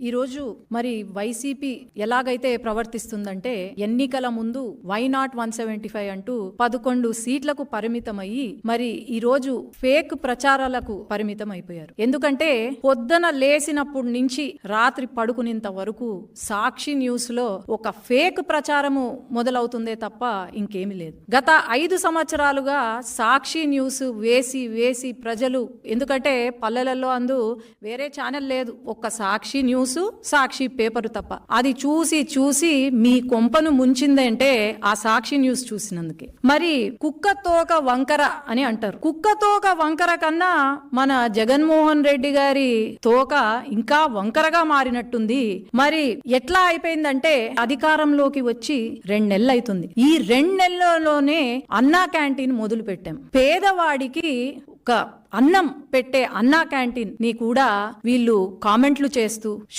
ఈరోజు మరి వైసీపీ ఎలాగైతే ప్రవర్తిస్తుందంటే ఎన్నికల ముందు వై నాట్ 175 అంటూ 11 సీట్లకు పరిమితమయ్యి మరి ఈరోజు ఫేక్ ప్రచారాలకు పరిమితం అయిపోయారు. ఎందుకంటే పొద్దున లేసినప్పటి నుంచి రాత్రి పడుకునేంత వరకు సాక్షి న్యూస్ లో ఒక ఫేక్ ప్రచారము మొదలవుతుందే తప్ప ఇంకేమీ లేదు. గత 5 సంవత్సరాలుగా సాక్షి న్యూస్ వేసి ప్రజలు, ఎందుకంటే పల్లెలలో అందు వేరే ఛానల్ లేదు, ఒక్క సాక్షి న్యూస్ సాక్షి పేపర్ తప్ప, అది చూసి మీ కొంపను ముంచిందంటే ఆ సాక్షి న్యూస్ చూసినందుకే. మరి కుక్క తోక వంకర అని అంటారు. కుక్క తోక వంకర కన్నా మన జగన్మోహన్ రెడ్డి గారి తోక ఇంకా వంకరగా మారినట్టుంది. మరి ఎట్లా అయిపోయిందంటే అధికారంలోకి వచ్చి 2 నెలలు అవుతుంది. ఈ 2 నెలల్లోనే అన్నా క్యాంటీన్ మొదలు పెట్టాం. పేదవాడికి ఒక అన్నం పెట్టే అన్నా క్యాంటీన్ ని కూడా వీళ్ళు కామెంట్లు చేస్తూ